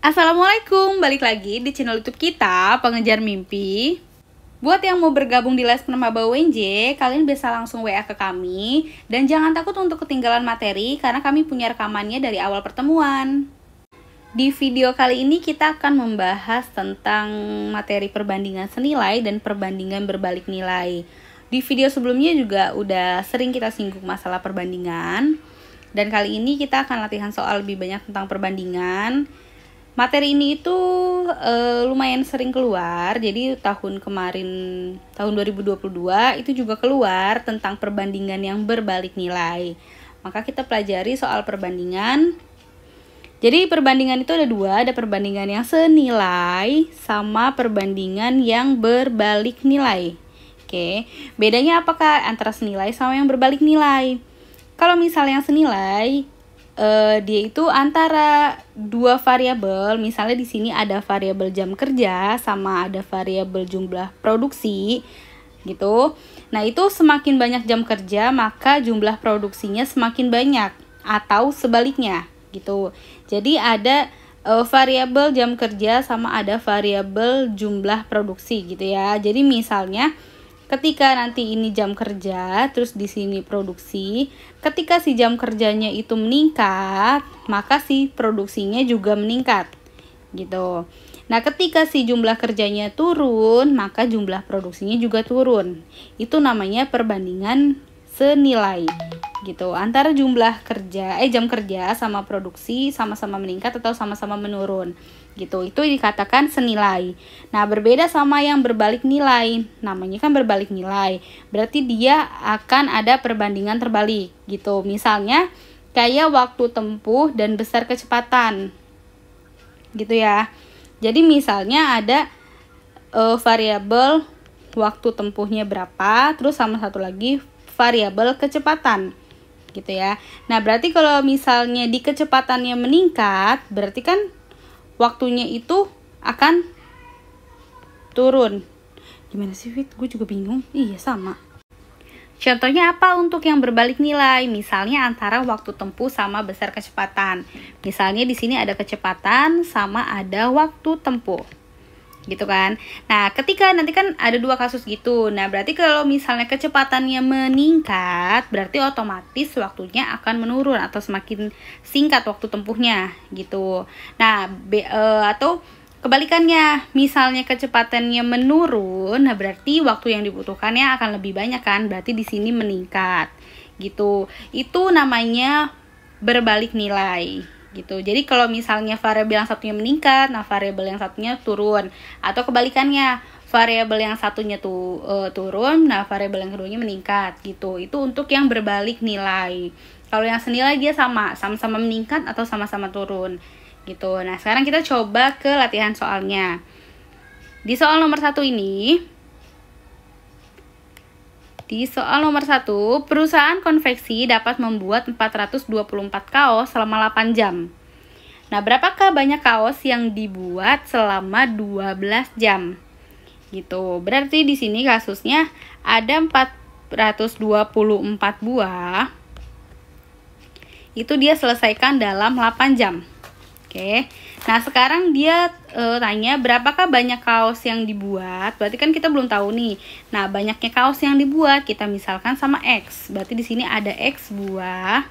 Assalamualaikum, balik lagi di channel YouTube kita, Pengejar Mimpi. Buat yang mau bergabung di les Penembak UNJ, kalian bisa langsung WA ke kami. Dan jangan takut untuk ketinggalan materi, karena kami punya rekamannya dari awal pertemuan. Di video kali ini kita akan membahas tentang materi perbandingan senilai dan perbandingan berbalik nilai. Di video sebelumnya juga udah sering kita singgung masalah perbandingan. Dan kali ini kita akan latihan soal lebih banyak tentang perbandingan. Materi ini itu lumayan sering keluar, jadi tahun kemarin, tahun 2022 itu juga keluar tentang perbandingan yang berbalik nilai. Maka kita pelajari soal perbandingan. Jadi perbandingan itu ada dua, ada perbandingan yang senilai sama perbandingan yang berbalik nilai. Oke, bedanya apakah antara senilai sama yang berbalik nilai? Kalau misalnya yang senilai, dia itu antara dua variabel. Misalnya di sini ada variabel jam kerja sama ada variabel jumlah produksi gitu. Nah, itu semakin banyak jam kerja maka jumlah produksinya semakin banyak, atau sebaliknya gitu. Jadi ada variabel jam kerja sama ada variabel jumlah produksi gitu ya. Jadi misalnya ketika nanti ini jam kerja, terus di sini produksi, ketika si jam kerjanya itu meningkat, maka si produksinya juga meningkat, gitu. Nah, ketika si jumlah kerjanya turun, maka jumlah produksinya juga turun. Itu namanya perbandingan senilai, gitu. Antara jumlah kerja, jam kerja sama produksi sama-sama meningkat atau sama-sama menurun. Gitu, itu dikatakan senilai. Nah, berbeda sama yang berbalik nilai. Namanya kan berbalik nilai, berarti dia akan ada perbandingan terbalik gitu. Misalnya kayak waktu tempuh dan besar kecepatan gitu ya. Jadi misalnya ada variabel waktu tempuhnya berapa, terus sama satu lagi variabel kecepatan gitu ya. Nah, berarti kalau misalnya di kecepatannya meningkat, berarti kan waktunya itu akan turun. Gimana sih, Fit? Gue juga bingung. Iya, sama. Contohnya apa untuk yang berbalik nilai? Misalnya antara waktu tempuh sama besar kecepatan. Misalnya di sini ada kecepatan sama ada waktu tempuh. Gitu kan. Nah, ketika nanti kan ada dua kasus gitu. Nah, berarti kalau misalnya kecepatannya meningkat, berarti otomatis waktunya akan menurun atau semakin singkat waktu tempuhnya gitu. Nah, atau kebalikannya, misalnya kecepatannya menurun, nah berarti waktu yang dibutuhkannya akan lebih banyak kan? Berarti di sini meningkat gitu. Itu namanya berbalik nilai gitu. Jadi kalau misalnya variabel yang satunya meningkat, nah variabel yang satunya turun, atau kebalikannya, variabel yang satunya turun, nah variabel yang keduanya meningkat gitu. Itu untuk yang berbalik nilai. Kalau yang senilai dia sama-sama meningkat atau sama-sama turun gitu. Nah, sekarang kita coba ke latihan soalnya. Di soal nomor 1 ini, di soal nomor 1, perusahaan konveksi dapat membuat 424 kaos selama 8 jam. Nah, berapakah banyak kaos yang dibuat selama 12 jam? Gitu. Berarti di sini kasusnya ada 424 buah. Itu dia selesaikan dalam 8 jam. Oke. Nah, sekarang dia tanya berapakah banyak kaos yang dibuat. Berarti kan kita belum tahu nih. Nah, banyaknya kaos yang dibuat kita misalkan sama X. Berarti di sini ada X buah.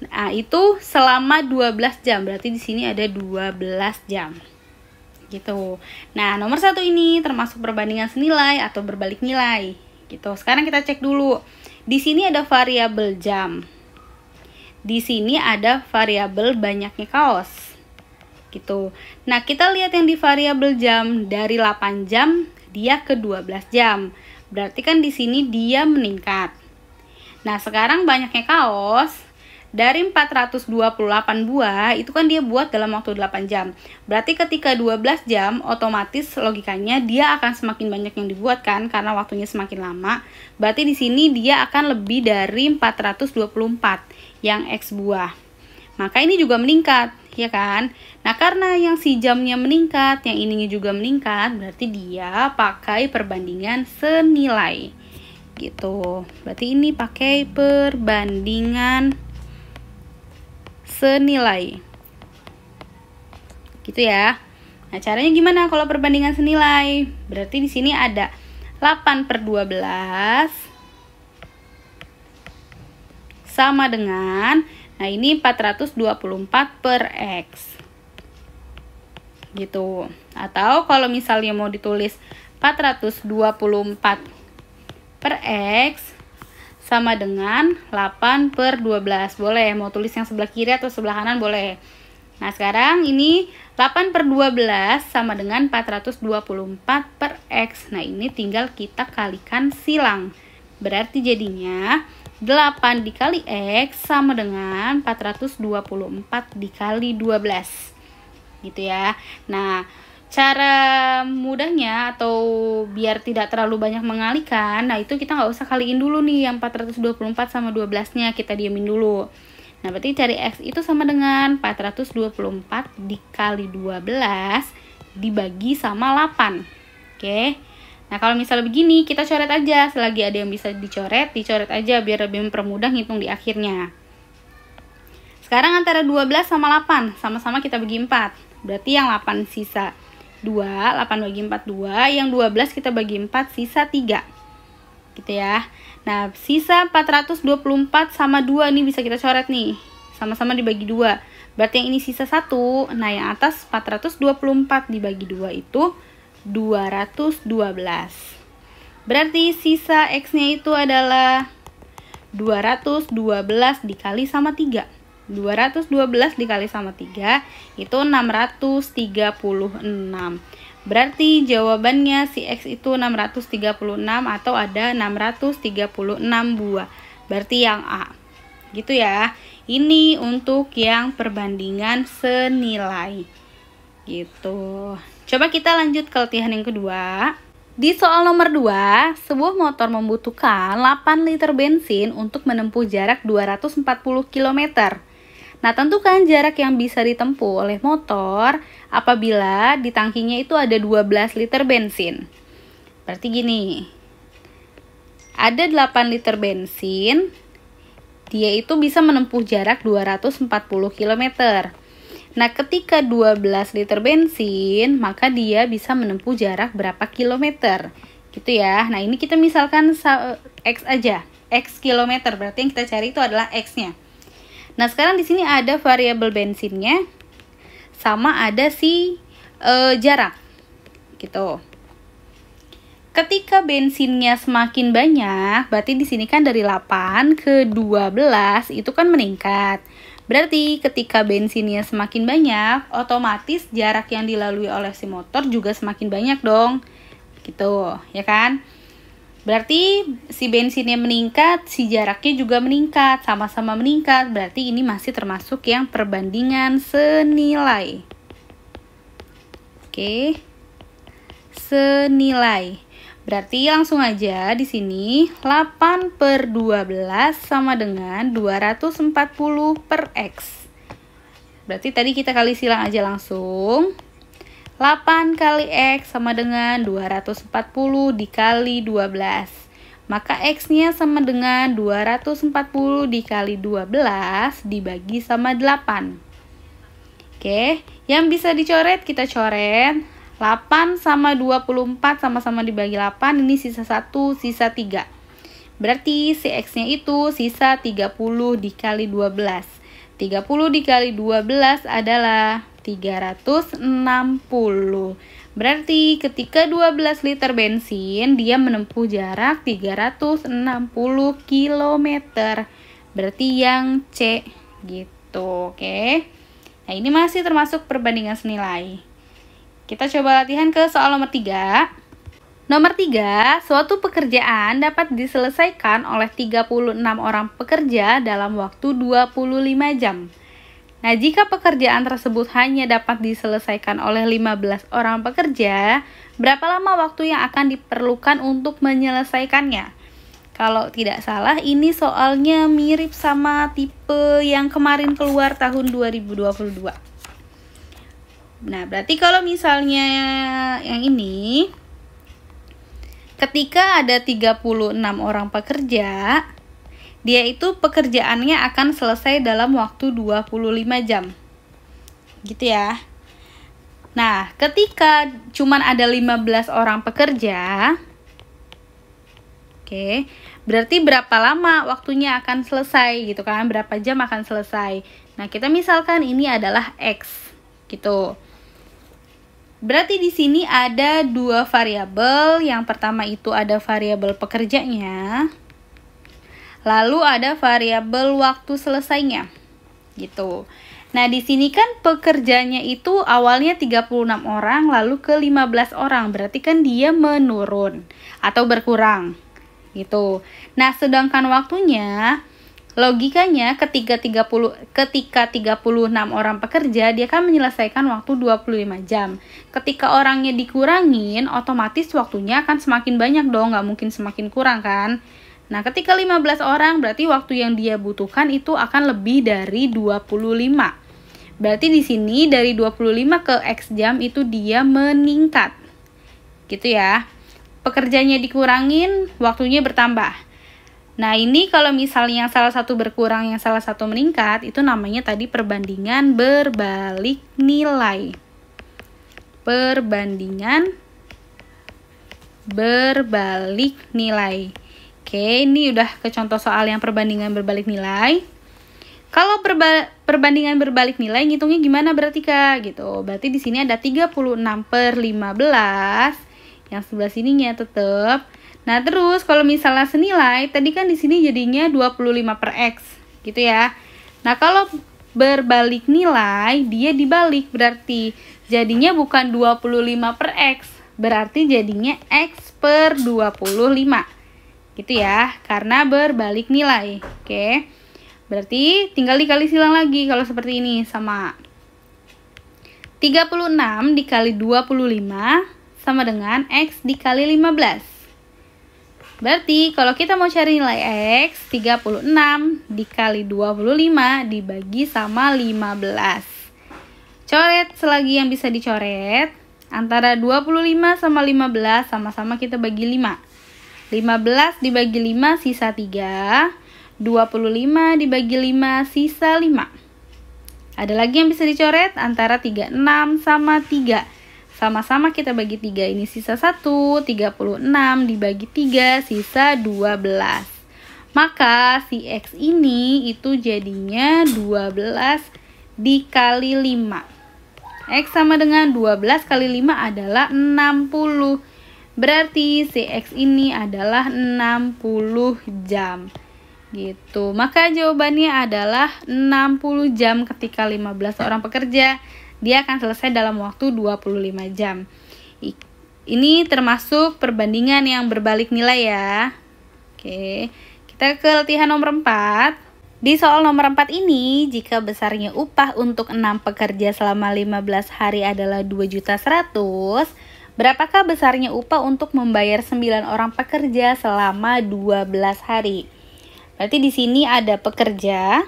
Nah, itu selama 12 jam. Berarti di sini ada 12 jam. Gitu. Nah, nomor 1 ini termasuk perbandingan senilai atau berbalik nilai. Gitu. Sekarang kita cek dulu. Di sini ada variabel jam. Di sini ada variabel banyaknya kaos. Gitu. Nah, kita lihat yang di variabel jam, dari 8 jam dia ke 12 jam. Berarti kan di sini dia meningkat. Nah, sekarang banyaknya kaos dari 428 buah itu kan dia buat dalam waktu 8 jam. Berarti ketika 12 jam otomatis logikanya dia akan semakin banyak yang dibuat kan, karena waktunya semakin lama. Berarti di sini dia akan lebih dari 424 yang X buah. Maka ini juga meningkat, ya kan? Nah, karena yang si jamnya meningkat, yang ininya juga meningkat, berarti dia pakai perbandingan senilai. Gitu. Berarti ini pakai perbandingan senilai. Gitu ya. Nah, caranya gimana kalau perbandingan senilai? Berarti di sini ada 8/12 sama dengan, nah ini 424/X. Gitu. Atau kalau misalnya mau ditulis 424/X sama dengan 8/12. Boleh, mau tulis yang sebelah kiri atau sebelah kanan boleh. Nah, sekarang ini 8/12 sama dengan 424/X. Nah, ini tinggal kita kalikan silang. Berarti jadinya 8 dikali X sama dengan 424 dikali 12. Gitu ya. Nah, cara mudahnya atau biar tidak terlalu banyak mengalihkan, nah itu kita nggak usah kaliin dulu nih yang 424 sama 12-nya, kita diemin dulu. Nah, berarti cari X itu sama dengan 424 dikali 12 dibagi sama 8. Oke. Nah, kalau misalnya begini, kita coret aja. Selagi ada yang bisa dicoret aja biar lebih mempermudah ngitung di akhirnya. Sekarang antara 12 sama 8, sama-sama kita bagi 4. Berarti yang 8 sisa 2, 8 bagi 4 2, yang 12 kita bagi 4 sisa 3. Gitu ya. Nah, sisa 424 sama 2 nih bisa kita coret nih. Sama-sama dibagi 2. Berarti yang ini sisa 1. Nah, yang atas 424 dibagi 2 itu 212. Berarti sisa X-nya itu adalah 212 dikali sama 3. 212 dikali sama 3 itu 636. Berarti jawabannya si X itu 636 atau ada 636 buah. Berarti yang A. Gitu ya. Ini untuk yang perbandingan senilai. Gitu. Coba kita lanjut ke latihan yang kedua. Di soal nomor 2, sebuah motor membutuhkan 8 liter bensin untuk menempuh jarak 240 km. Nah, tentukan jarak yang bisa ditempuh oleh motor apabila di tangkinya itu ada 12 liter bensin. Berarti gini, ada 8 liter bensin, dia itu bisa menempuh jarak 240 km. Nah, ketika 12 liter bensin, maka dia bisa menempuh jarak berapa kilometer? Gitu ya. Nah, ini kita misalkan X aja, X kilometer. Berarti yang kita cari itu adalah X-nya. Nah, sekarang di sini ada variabel bensinnya sama ada si jarak. Gitu. Ketika bensinnya semakin banyak, berarti di sini kan dari 8 ke 12 itu kan meningkat. Berarti ketika bensinnya semakin banyak, otomatis jarak yang dilalui oleh si motor juga semakin banyak dong. Gitu, ya kan? Berarti si bensinnya meningkat, si jaraknya juga meningkat, sama-sama meningkat. Berarti ini masih termasuk yang perbandingan senilai. Oke. Senilai. Berarti langsung aja di sini 8/12 sama dengan 240/X. Berarti tadi kita kali silang aja langsung. 8 kali X sama dengan 240 dikali 12. Maka X-nya sama dengan 240 dikali 12 dibagi sama 8. Oke, yang bisa dicoret kita coret. 8 sama 24 sama-sama dibagi 8, ini sisa 1, sisa 3. Berarti si X-nya itu sisa 30 dikali 12. 30 dikali 12 adalah 360. Berarti ketika 12 liter bensin, dia menempuh jarak 360 km. Berarti yang C gitu, oke. Nah, ini masih termasuk perbandingan senilai. Kita coba latihan ke soal nomor 3. Nomor 3, suatu pekerjaan dapat diselesaikan oleh 36 orang pekerja dalam waktu 25 jam. Nah, jika pekerjaan tersebut hanya dapat diselesaikan oleh 15 orang pekerja, berapa lama waktu yang akan diperlukan untuk menyelesaikannya? Kalau tidak salah, ini soalnya mirip sama tipe yang kemarin keluar tahun 2022. Nah, berarti kalau misalnya yang ini, ketika ada 36 orang pekerja, dia itu pekerjaannya akan selesai dalam waktu 25 jam. Gitu ya. Nah, ketika cuman ada 15 orang pekerja, oke, berarti berapa lama waktunya akan selesai gitu kan? Berapa jam akan selesai? Nah, kita misalkan ini adalah X gitu. Berarti di sini ada dua variabel. Yang pertama itu ada variabel pekerjanya. Lalu ada variabel waktu selesainya. Gitu. Nah, di sini kan pekerjanya itu awalnya 36 orang lalu ke 15 orang. Berarti kan dia menurun atau berkurang. Gitu. Nah, sedangkan waktunya, logikanya ketika 36 orang pekerja, dia kan menyelesaikan waktu 25 jam. Ketika orangnya dikurangin, otomatis waktunya akan semakin banyak dong, nggak mungkin semakin kurang kan. Nah, ketika 15 orang, berarti waktu yang dia butuhkan itu akan lebih dari 25. Berarti di sini dari 25 ke X jam itu dia meningkat. Gitu ya. Pekerjanya dikurangin, waktunya bertambah. Nah, ini kalau misalnya yang salah satu berkurang, yang salah satu meningkat, itu namanya tadi perbandingan berbalik nilai. Perbandingan berbalik nilai. Oke, ini udah ke contoh soal yang perbandingan berbalik nilai. Kalau perbandingan berbalik nilai ngitungnya gimana berarti Kak? Gitu. Berarti di sini ada 36/15. Yang sebelah sininya tetap. Nah, terus kalau misalnya senilai, tadi kan di sini jadinya 25/X, gitu ya. Nah, kalau berbalik nilai, dia dibalik, berarti jadinya bukan 25/X, berarti jadinya X/25. Gitu ya, karena berbalik nilai. Oke. Berarti tinggal dikali silang lagi kalau seperti ini, sama 36 dikali 25 sama dengan X dikali 15. Berarti kalau kita mau cari nilai X, 36 dikali 25 dibagi sama 15. Coret selagi yang bisa dicoret. Antara 25 sama 15 sama-sama kita bagi 5. 15 dibagi 5 sisa 3. 25 dibagi 5 sisa 5. Ada lagi yang bisa dicoret antara 36 sama 3. Sama-sama kita bagi 3, ini sisa 1, 36 dibagi 3 sisa 12. Maka si X ini itu jadinya 12 dikali 5. X sama dengan 12 kali 5 adalah 60. Berarti si X ini adalah 60 jam. Gitu. Maka jawabannya adalah 60 jam ketika 15 orang pekerja. Dia akan selesai dalam waktu 25 jam. Ini termasuk perbandingan yang berbalik nilai ya. Oke. Kita ke latihan nomor 4. Di soal nomor 4 ini, jika besarnya upah untuk 6 pekerja selama 15 hari adalah 2.100.000, berapakah besarnya upah untuk membayar 9 orang pekerja selama 12 hari? Berarti di sini ada pekerja,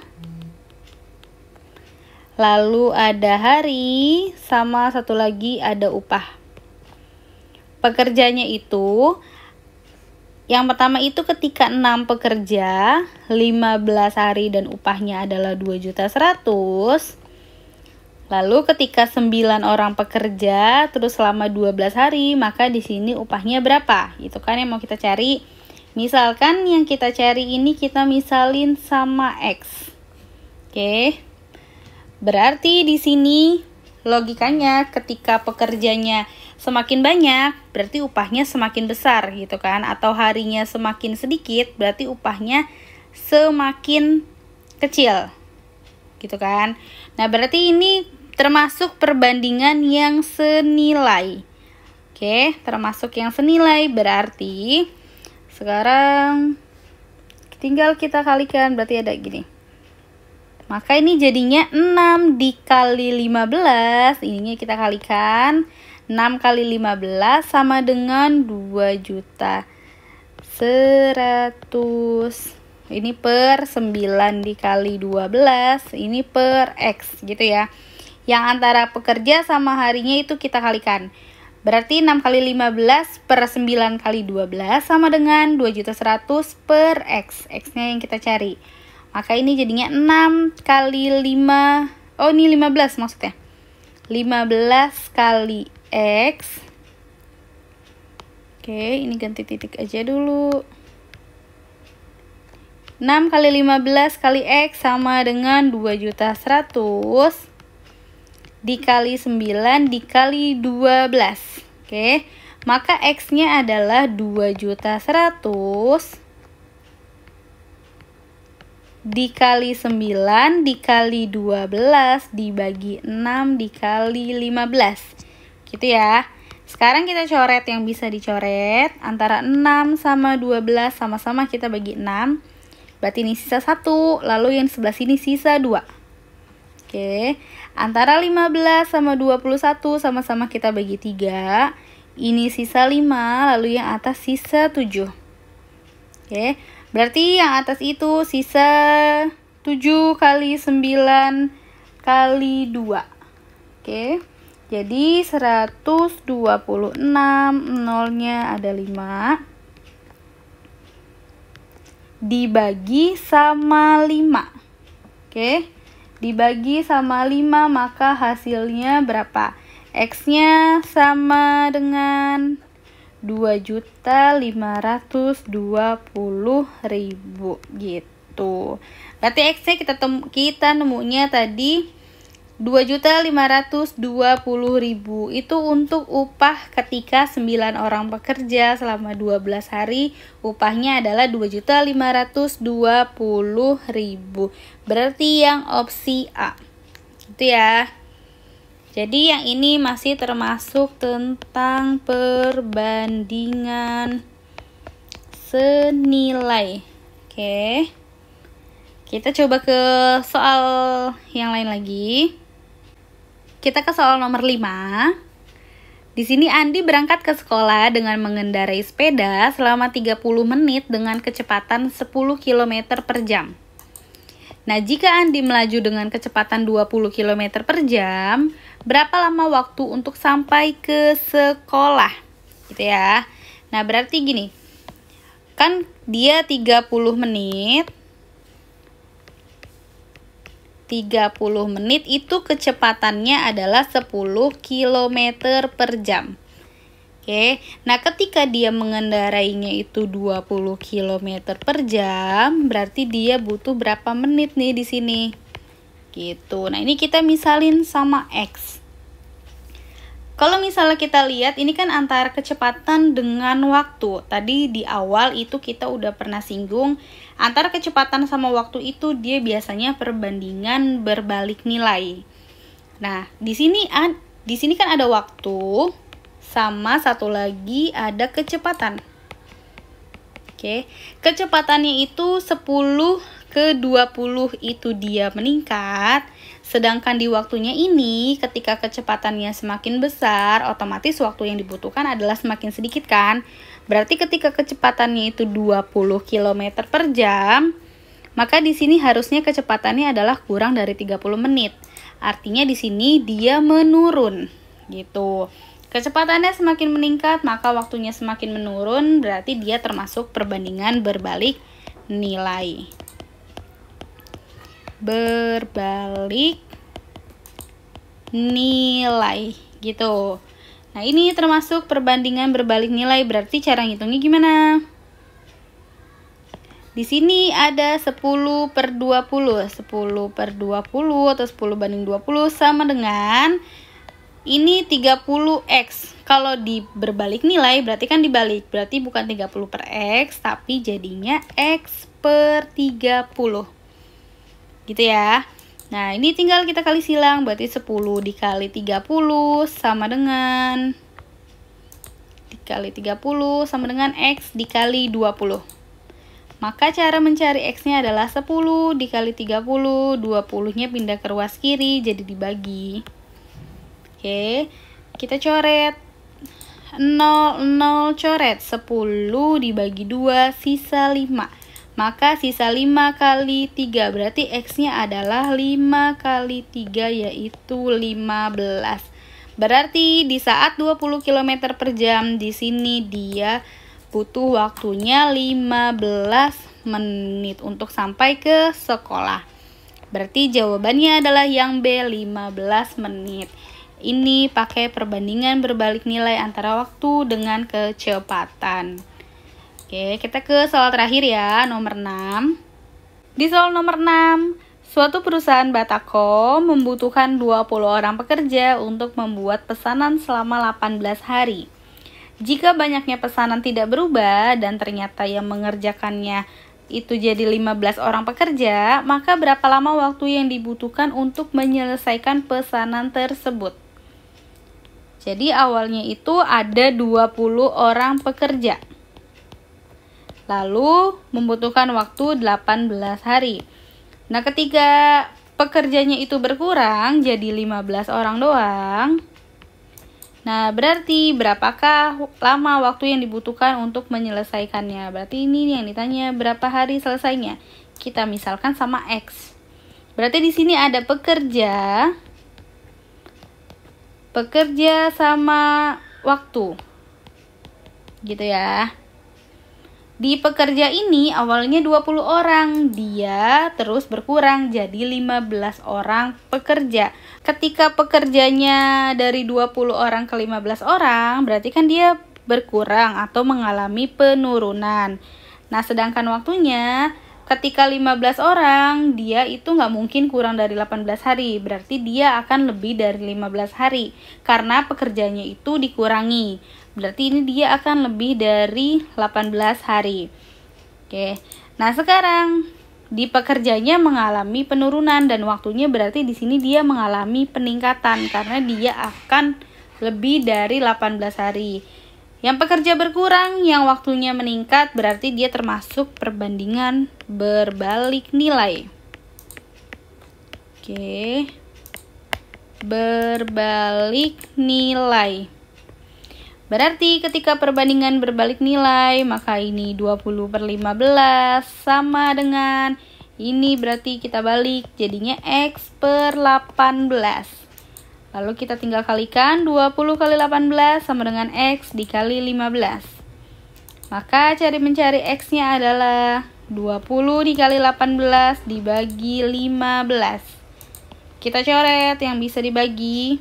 lalu ada hari, sama satu lagi ada upah. Pekerjanya itu, yang pertama itu ketika 6 pekerja, 15 hari dan upahnya adalah 2.100.000. Lalu ketika 9 orang pekerja, terus selama 12 hari, maka di sini upahnya berapa? Itu kan yang mau kita cari. Misalkan yang kita cari ini kita misalin sama X. Oke. Berarti di sini logikanya ketika pekerjanya semakin banyak, berarti upahnya semakin besar gitu kan. Atau harinya semakin sedikit, berarti upahnya semakin kecil. Gitu kan. Nah, berarti ini termasuk perbandingan yang senilai. Oke, termasuk yang senilai berarti sekarang tinggal kita kalikan, berarti ada gini. Maka ini jadinya 6 dikali 15, ininya kita kalikan. 6 kali 15 sama dengan 2.100.000. Ini per 9 dikali 12, ini per X gitu ya. Yang antara pekerja sama harinya itu kita kalikan. Berarti 6 kali 15 per 9 kali 12 sama dengan 2.100.000 per X. X-nya yang kita cari. Maka ini jadinya 6 kali 5. Oh, ini 15 maksudnya. 15 kali X. Oke, ini ganti titik aja dulu. 6 kali 15 kali X sama dengan 2.100.000 dikali 9 dikali 12. Oke, maka X-nya adalah 2.100.000 dikali 9 dikali 12 dibagi 6 dikali 15. Gitu ya. Sekarang kita coret yang bisa dicoret. Antara 6 sama 12 sama-sama kita bagi 6. Berarti ini sisa 1. Lalu yang sebelah sini sisa 2. Oke. Antara 15 sama 21 sama-sama kita bagi 3. Ini sisa 5. Lalu yang atas sisa 7. Oke. Berarti yang atas itu sisa 7 kali 9 kali 2. Oke. Jadi 126, nolnya ada 5. Dibagi sama 5. Oke. Dibagi sama 5 maka hasilnya berapa? X-nya sama dengan 2.520.000 gitu. Berarti X-nya kita nemunya tadi 2.520.000. Itu untuk upah ketika 9 orang bekerja selama 12 hari. Upahnya adalah 2.520.000. Berarti yang opsi A. Itu ya. Jadi yang ini masih termasuk tentang perbandingan senilai. Oke. Kita coba ke soal yang lain lagi. Kita ke soal nomor 5. Di sini Andi berangkat ke sekolah dengan mengendarai sepeda selama 30 menit dengan kecepatan 10 km per jam. Nah, jika Andi melaju dengan kecepatan 20 km per jam, berapa lama waktu untuk sampai ke sekolah? Gitu ya. Nah, berarti gini. Kan dia 30 menit. 30 menit itu kecepatannya adalah 10 km per jam. Oke, nah ketika dia mengendarainya itu 20 km per jam, berarti dia butuh berapa menit nih di sini? Gitu. Nah, ini kita misalin sama X. Kalau misalnya kita lihat, ini kan antara kecepatan dengan waktu. Tadi di awal itu kita udah pernah singgung, antara kecepatan sama waktu itu dia biasanya perbandingan berbalik nilai. Nah, di sini kan ada waktu. Sama satu lagi ada kecepatan. Oke, kecepatannya itu 10 ke 20 itu dia meningkat. Sedangkan di waktunya ini ketika kecepatannya semakin besar, otomatis waktu yang dibutuhkan adalah semakin sedikit kan. Berarti ketika kecepatannya itu 20 km per jam, maka di sini harusnya kecepatannya adalah kurang dari 30 menit. Artinya di sini dia menurun gitu. Kecepatannya semakin meningkat, maka waktunya semakin menurun, berarti dia termasuk perbandingan berbalik nilai. Berbalik nilai, gitu. Nah, ini termasuk perbandingan berbalik nilai, berarti cara ngitungnya gimana? Di sini ada 10 per 20. 10 per 20 atau 10 banding 20 sama dengan ini 30x. Kalau di berbalik nilai berarti kan dibalik. Berarti bukan 30 per x, tapi jadinya x per 30. Gitu ya. Nah, ini tinggal kita kali silang. Berarti 10 dikali 30 sama dengan dikali 30 sama dengan x dikali 20. Maka cara mencari x-nya adalah 10 dikali 30. 20-nya pindah ke ruas kiri, jadi dibagi. Oke, kita coret 0, 0 coret 10 dibagi 2 sisa 5. Maka sisa 5 kali 3 berarti X-nya adalah 5 kali 3 yaitu 15. Berarti di saat 20 km per jam di sini dia butuh waktunya 15 menit untuk sampai ke sekolah. Berarti jawabannya adalah yang B, 15 menit. Ini pakai perbandingan berbalik nilai antara waktu dengan kecepatan. Oke, kita ke soal terakhir ya, nomor 6. Di soal nomor 6, suatu perusahaan Batako membutuhkan 20 orang pekerja untuk membuat pesanan selama 18 hari. Jika banyaknya pesanan tidak berubah dan ternyata yang mengerjakannya itu jadi 15 orang pekerja, maka berapa lama waktu yang dibutuhkan untuk menyelesaikan pesanan tersebut? Jadi awalnya itu ada 20 orang pekerja. Lalu membutuhkan waktu 18 hari. Nah, ketika pekerjanya itu berkurang jadi 15 orang doang. Nah, berarti berapakah lama waktu yang dibutuhkan untuk menyelesaikannya? Berarti ini yang ditanya, berapa hari selesainya? Kita misalkan sama X. Berarti di sini ada pekerja sama waktu. Gitu ya. Di pekerja ini awalnya 20 orang, dia terus berkurang jadi 15 orang pekerja. Ketika pekerjanya dari 20 orang ke 15 orang, berarti kan dia berkurang atau mengalami penurunan. Nah, sedangkan waktunya ketika 15 orang, dia itu nggak mungkin kurang dari 18 hari. Berarti dia akan lebih dari 15 hari. Karena pekerjaannya itu dikurangi. Berarti ini dia akan lebih dari 18 hari. Oke. Nah, sekarang di pekerjanya mengalami penurunan dan waktunya berarti di sini dia mengalami peningkatan. Karena dia akan lebih dari 18 hari. Yang pekerja berkurang, yang waktunya meningkat, berarti dia termasuk perbandingan berbalik nilai. Oke. Berbalik nilai. Berarti ketika perbandingan berbalik nilai, maka ini 20/15 sama dengan ini, berarti kita balik jadinya X per 18. Lalu kita tinggal kalikan 20 kali 18 sama dengan X dikali 15. Maka mencari X-nya adalah 20 dikali 18 dibagi 15. Kita coret yang bisa dibagi.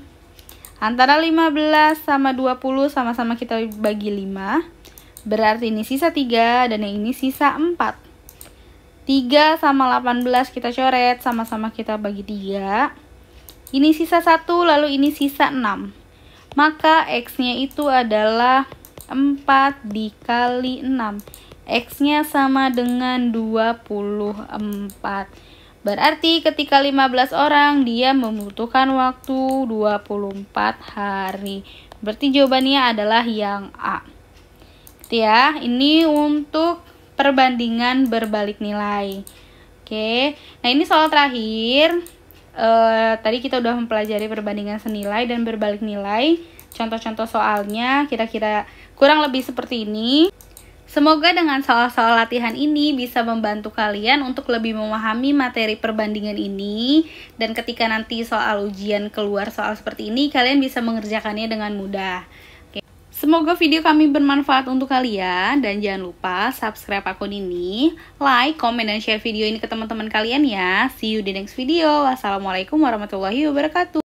Antara 15 sama 20 sama-sama kita bagi 5. Berarti ini sisa 3 dan yang ini sisa 4. 3 sama 18 kita coret, sama-sama kita bagi 3. Ini sisa 1, lalu ini sisa 6. Maka X-nya itu adalah 4 dikali 6. X-nya sama dengan 24. Berarti ketika 15 orang, dia membutuhkan waktu 24 hari. Berarti jawabannya adalah yang A. Gitu ya, ini untuk perbandingan berbalik nilai. Oke, nah ini soal terakhir. Tadi kita udah mempelajari perbandingan senilai dan berbalik nilai. Contoh-contoh soalnya kira-kira kurang lebih seperti ini. Semoga dengan soal-soal latihan ini bisa membantu kalian untuk lebih memahami materi perbandingan ini. Dan ketika nanti soal ujian keluar soal seperti ini, kalian bisa mengerjakannya dengan mudah. Semoga video kami bermanfaat untuk kalian dan jangan lupa subscribe akun ini, like, komen, dan share video ini ke teman-teman kalian ya. See you di next video. Wassalamualaikum warahmatullahi wabarakatuh.